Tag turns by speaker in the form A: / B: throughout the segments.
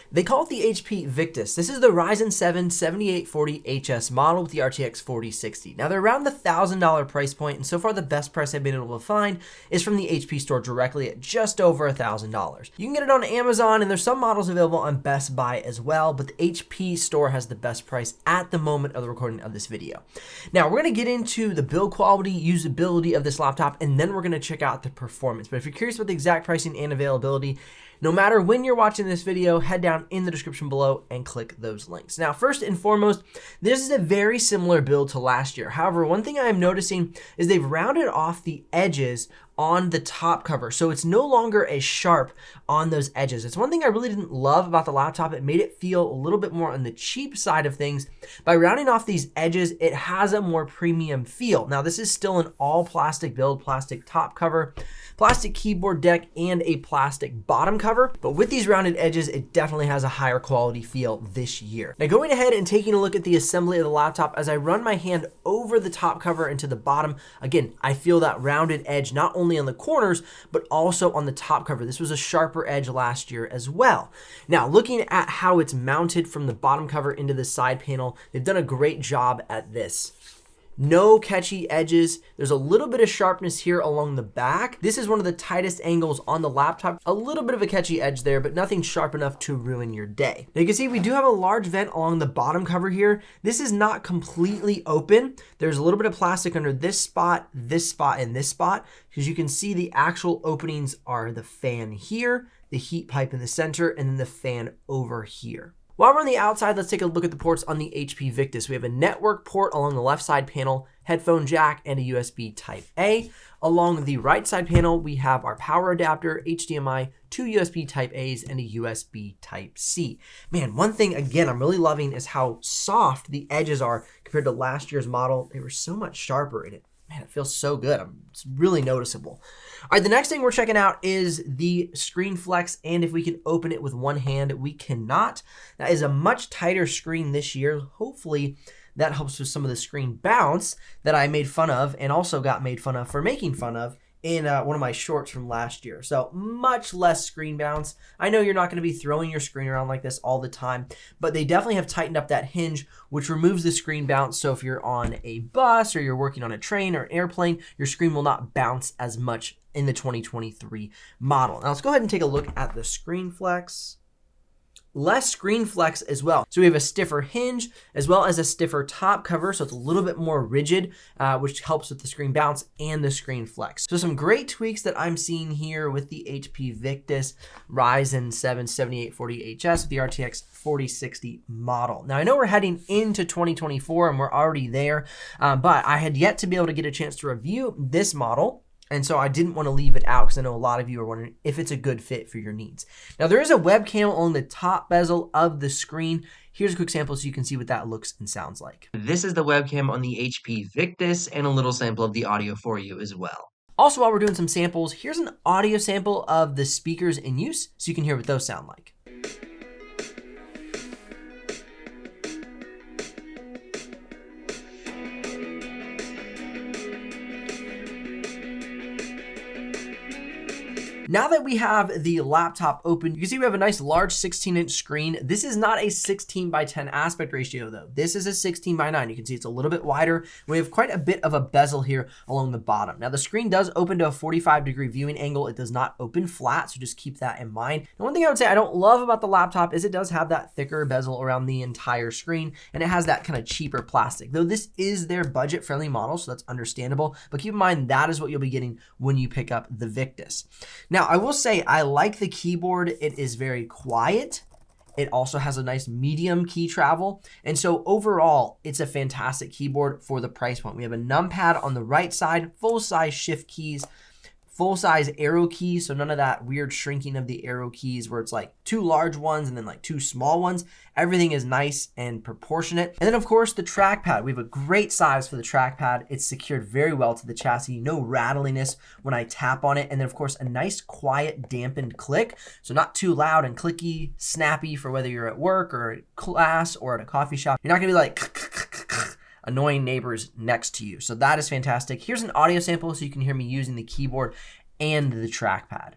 A: They call it the HP Victus. This is the Ryzen 7 7840HS model with the RTX 4060. Now they're around the $1,000 price point, and so far the best price I've been able to find is from the HP store directly at just over $1,000. You can get it on Amazon, and there's some models available on Best Buy as well, but the HP store has the best price at the moment of the recording of this video. Now we're gonna get into the build quality, usability of this laptop, and then we're gonna check out the performance. But if you're curious about the exact pricing and availability, no matter when you're watching this video, head down in the description below and click those links. Now, first and foremost, this is a very similar build to last year. However, one thing I am noticing is they've rounded off the edges on the top cover, so it's no longer as sharp on those edges. It's one thing I really didn't love about the laptop. It made it feel a little bit more on the cheap side of things. By rounding off these edges, it has a more premium feel. Now, this is still an all plastic build, plastic top cover, plastic keyboard deck, and a plastic bottom cover. But with these rounded edges, it definitely has a higher quality feel this year. Now, going ahead and taking a look at the assembly of the laptop, as I run my hand over the top cover and to the bottom, again, I feel that rounded edge not only on the corners, but also on the top cover. This was a sharper edge last year as well. Now, looking at how it's mounted from the bottom cover into the side panel, they've done a great job at this. No catchy edges. There's a little bit of sharpness here along the back. This is one of the tightest angles on the laptop. A little bit of a catchy edge there, but nothing sharp enough to ruin your day. Now you can see we do have a large vent along the bottom cover here. This is not completely open. There's a little bit of plastic under this spot, and this spot, because you can see the actual openings are the fan here, the heat pipe in the center, and then the fan over here. While we're on the outside, let's take a look at the ports on the HP Victus. We have a network port along the left side panel, headphone jack, and a USB Type-A. Along the right side panel, we have our power adapter, HDMI, 2 USB Type-A's, and a USB Type-C. Man, one thing, again, I'm really loving is how soft the edges are compared to last year's model. They were so much sharper in it. Man, it feels so good. It's really noticeable. All right, the next thing we're checking out is the screen flex, and if we can open it with one hand, we cannot. That is a much tighter screen this year. Hopefully that helps with some of the screen bounce that I made fun of and also got made fun of for making fun of in one of my shorts from last year. So much less screen bounce. I know you're not going to be throwing your screen around like this all the time, but they definitely have tightened up that hinge, which removes the screen bounce. So if you're on a bus or you're working on a train or an airplane, your screen will not bounce as much in the 2023 model. Now let's go ahead and take a look at the screen flex. Less screen flex as well. So we have a stiffer hinge as well as a stiffer top cover, so it's a little bit more rigid, which helps with the screen bounce and the screen flex. So some great tweaks that I'm seeing here with the HP Victus Ryzen 7 7840HS with the RTX 4060 model. Now I know we're heading into 2024 and we're already there, but I had yet to be able to get a chance to review this model. And so I didn't want to leave it out because I know a lot of you are wondering if it's a good fit for your needs. Now there is a webcam on the top bezel of the screen. Here's a quick sample so you can see what that looks and sounds like. This is the webcam on the HP Victus and a little sample of the audio for you as well. Also, while we're doing some samples, here's an audio sample of the speakers in use so you can hear what those sound like. Now that we have the laptop open, you can see we have a nice large 16-inch screen. This is not a 16:10 aspect ratio though. This is a 16:9. You can see it's a little bit wider. We have quite a bit of a bezel here along the bottom. Now the screen does open to a 45-degree viewing angle. It does not open flat, so just keep that in mind. And one thing I would say I don't love about the laptop is it does have that thicker bezel around the entire screen, and it has that kind of cheaper plastic. Though this is their budget-friendly model, so that's understandable, but keep in mind that is what you'll be getting when you pick up the Victus. Now, I will say I like the keyboard. It is very quiet. It also has a nice medium key travel. And so overall, it's a fantastic keyboard for the price point. We have a numpad on the right side, full-size shift keys, full-size arrow keys, so none of that weird shrinking of the arrow keys where it's like 2 large ones and then like 2 small ones. Everything is nice and proportionate. And then of course the trackpad. We have a great size for the trackpad. It's secured very well to the chassis, no rattliness when I tap on it. And then of course a nice quiet dampened click. So not too loud and clicky, snappy for whether you're at work or at class or at a coffee shop. You're not gonna be like annoying neighbors next to you. So that is fantastic. Here's an audio sample so you can hear me using the keyboard and the trackpad.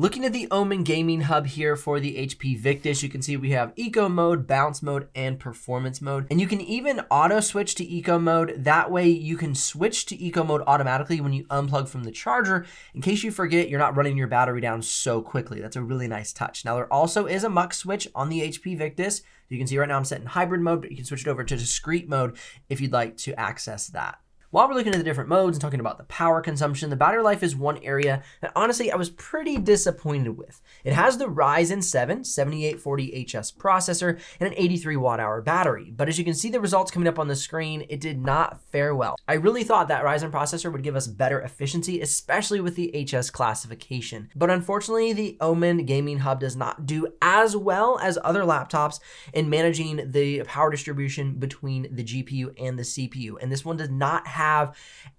A: Looking at the Omen gaming hub here for the HP Victus, you can see we have eco mode, bounce mode, and performance mode. And you can even auto switch to eco mode. That way you can switch to eco mode automatically when you unplug from the charger. In case you forget, you're not running your battery down so quickly. That's a really nice touch. Now there also is a mux switch on the HP Victus. You can see right now I'm set in hybrid mode, but you can switch it over to discrete mode if you'd like to access that. While we're looking at the different modes and talking about the power consumption, the battery life is one area that honestly I was pretty disappointed with. It has the Ryzen 7 7840HS processor and an 83 watt-hour battery, but as you can see the results coming up on the screen, it did not fare well. I really thought that Ryzen processor would give us better efficiency, especially with the HS classification, but unfortunately the Omen gaming hub does not do as well as other laptops in managing the power distribution between the GPU and the CPU, and this one does not have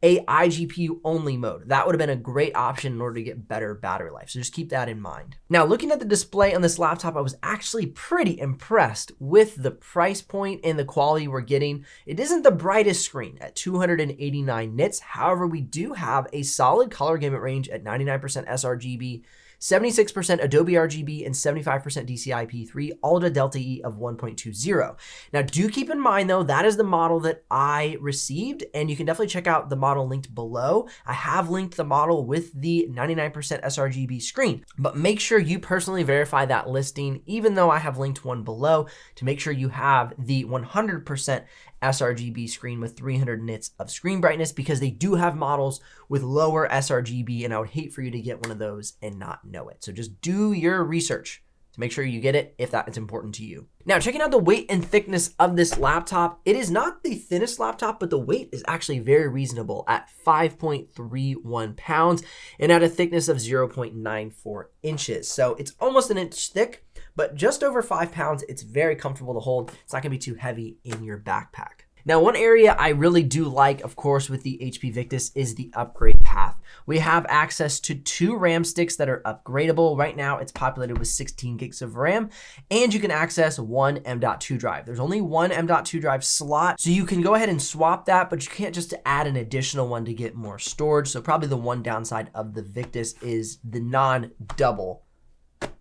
A: a iGPU only mode. That would have been a great option in order to get better battery life. So just keep that in mind. Now, looking at the display on this laptop, I was actually pretty impressed with the price point and the quality we're getting. It isn't the brightest screen at 289 nits. However, we do have a solid color gamut range at 99% sRGB, 76% Adobe RGB, and 75% DCI-P3, all at a delta E of 1.20. Now, do keep in mind, though, that is the model that I received, and you can definitely check out the model linked below. I have linked the model with the 99% sRGB screen, but make sure you personally verify that listing, even though I have linked one below, to make sure you have the 100% sRGB screen with 300 nits of screen brightness, because they do have models with lower sRGB, and I would hate for you to get one of those and not know it. So just do your research to make sure you get it if that is important to you. Now, checking out the weight and thickness of this laptop, it is not the thinnest laptop, but the weight is actually very reasonable at 5.31 pounds and at a thickness of 0.94 inches. So it's almost an inch thick, but just over 5 pounds. It's very comfortable to hold. It's not gonna be too heavy in your backpack. Now, one area I really do like, of course, with the HP Victus is the upgrade path. We have access to 2 RAM sticks that are upgradable. Right now, it's populated with 16 gigs of RAM, and you can access 1 M.2 drive. There's only 1 M.2 drive slot, so you can go ahead and swap that, but you can't just add an additional one to get more storage. So probably the one downside of the Victus is the non-double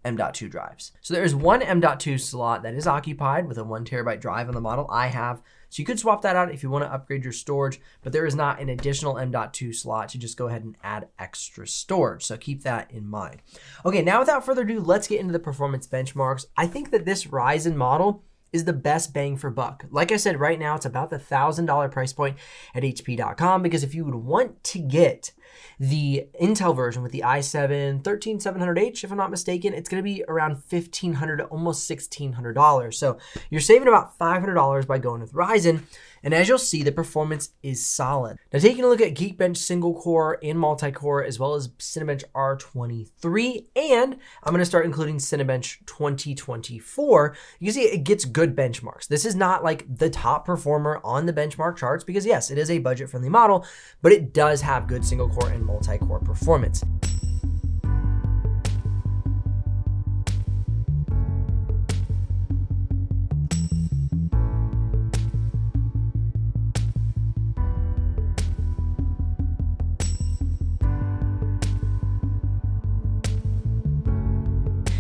A: M.2 drives. So there is 1 M.2 slot that is occupied with a 1 terabyte drive on the model I have. So you could swap that out if you want to upgrade your storage, but there is not an additional M.2 slot to just go ahead and add extra storage. So keep that in mind. Okay, now without further ado, let's get into the performance benchmarks. I think that this Ryzen model is the best bang for buck. Like I said, right now it's about the $1,000 price point at HP.com, because if you would want to get the Intel version with the i7-13700H, if I'm not mistaken, it's going to be around $1,500, almost $1,600. So you're saving about $500 by going with Ryzen. And as you'll see, the performance is solid. Now, taking a look at Geekbench single core and multi-core, as well as Cinebench R23, and I'm going to start including Cinebench 2024, you can see it gets good benchmarks. This is not like the top performer on the benchmark charts, because yes, it is a budget-friendly model, but it does have good single core and multi-core performance.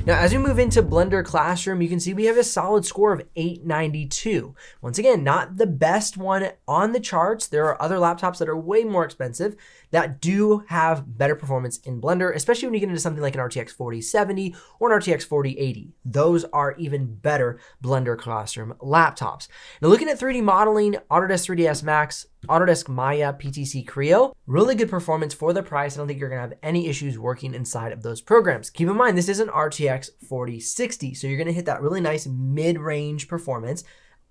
A: Now, as we move into Blender Classroom, you can see we have a solid score of 892. Once again, not the best one on the charts. There are other laptops that are way more expensive that do have better performance in Blender, especially when you get into something like an RTX 4070 or an RTX 4080. Those are even better Blender Classroom laptops. Now, looking at 3D modeling, Autodesk 3ds Max, Autodesk Maya, PTC Creo, really good performance for the price. I don't think you're gonna have any issues working inside of those programs. Keep in mind, this is an RTX 4060, so you're gonna hit that really nice mid-range performance.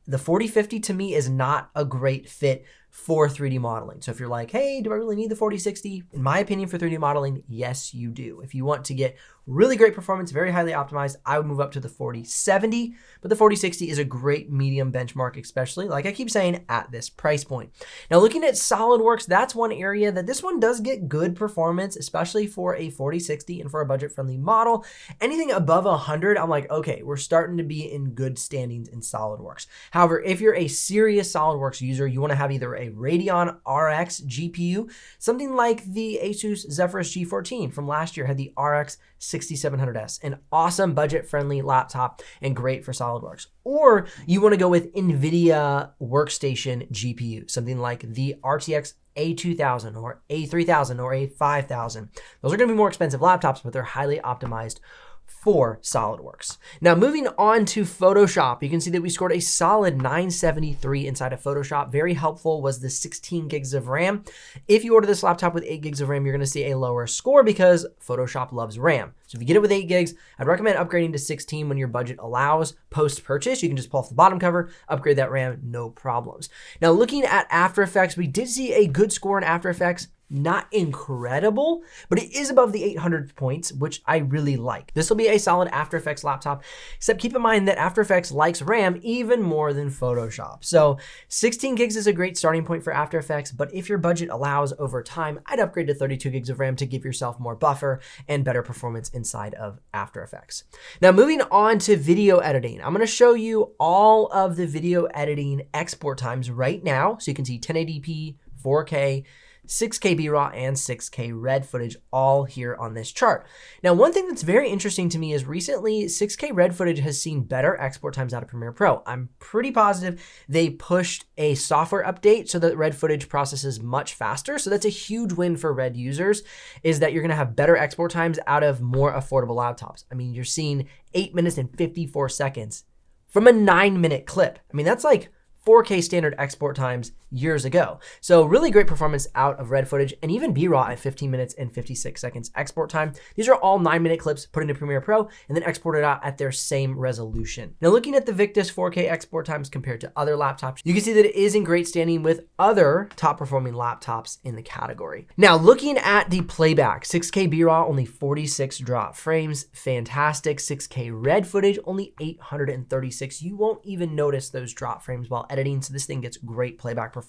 A: The 4050 to me is not a great fit for 3D modeling. So if you're like, hey, do I really need the 4060? In my opinion, for 3D modeling, yes, you do. If you want to get really great performance, very highly optimized, I would move up to the 4070, but the 4060 is a great medium benchmark, especially, like I keep saying, at this price point. Now, looking at SolidWorks, that's one area that this one does get good performance, especially for a 4060 and for a budget-friendly model. Anything above 100, I'm like, okay, we're starting to be in good standings in SolidWorks. However, if you're a serious SolidWorks user, you want to have either a Radeon RX GPU, something like the Asus Zephyrus G14 from last year had the RX 6700S, an awesome budget-friendly laptop and great for SOLIDWORKS. Or you want to go with NVIDIA workstation GPU, something like the RTX A2000 or A3000 or A5000. Those are going to be more expensive laptops, but they're highly optimized for SOLIDWORKS. Now moving on to Photoshop, you can see that we scored a solid 973 inside of Photoshop. Very helpful was the 16 gigs of RAM. If you order this laptop with 8 gigs of RAM, you're gonna see a lower score because Photoshop loves RAM. So if you get it with 8 gigs, I'd recommend upgrading to 16 when your budget allows. Post-purchase, you can just pull off the bottom cover, upgrade that RAM, no problems. Now looking at After Effects, we did see a good score in After Effects. Not incredible, but it is above the 800 points, which I really like. This will be a solid After Effects laptop, except keep in mind that After Effects likes RAM even more than Photoshop. So 16 gigs is a great starting point for After Effects, but if your budget allows over time, I'd upgrade to 32 gigs of RAM to give yourself more buffer and better performance inside of After Effects. Now moving on to video editing, I'm gonna show you all of the video editing export times right now. So you can see 1080p, 4K, 6K BRAW and 6K red footage all here on this chart. Now, one thing that's very interesting to me is recently 6K red footage has seen better export times out of Premiere Pro. I'm pretty positive they pushed a software update so that red footage processes much faster. So that's a huge win for red users, is that you're gonna have better export times out of more affordable laptops. I mean, you're seeing 8 minutes and 54 seconds from a 9-minute clip. I mean, that's like 4K standard export times years ago. So really great performance out of red footage, and even BRAW at 15 minutes and 56 seconds export time. These are all 9-minute clips put into Premiere Pro and then exported out at their same resolution. Now looking at the Victus 4K export times compared to other laptops, you can see that it is in great standing with other top performing laptops in the category. Now looking at the Playback, 6K BRAW, only 46 drop frames, fantastic. 6K red footage, only 836. You won't even notice those drop frames while editing, so this thing gets great playback performance.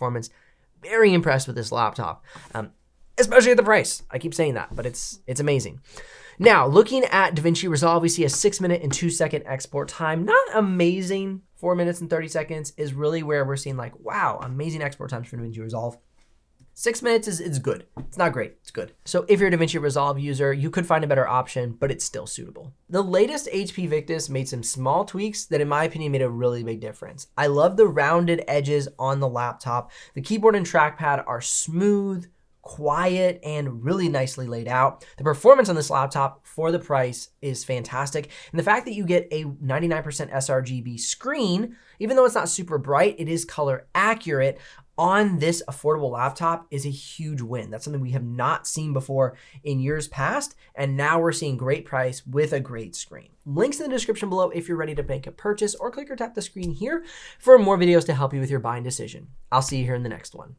A: Very impressed with this laptop, especially at the price. I keep saying that, but it's amazing. Now, looking at DaVinci Resolve, we see a 6-minute and 2-second export time. Not amazing. 4 minutes and 30 seconds is really where we're seeing like, wow, amazing export times for DaVinci Resolve. 6 minutes is good. It's not great, it's good. So if you're a DaVinci Resolve user, you could find a better option, but it's still suitable. The latest HP Victus made some small tweaks that in my opinion made a really big difference. I love the rounded edges on the laptop. The keyboard and trackpad are smooth, quiet, and really nicely laid out. The performance on this laptop for the price is fantastic. And the fact that you get a 99% sRGB screen, even though it's not super bright, it is color accurate on this affordable laptop is a huge win. That's something we have not seen before in years past, and now we're seeing great price with a great screen. Links in the description below if you're ready to make a purchase, or click or tap the screen here for more videos to help you with your buying decision. I'll see you here in the next one.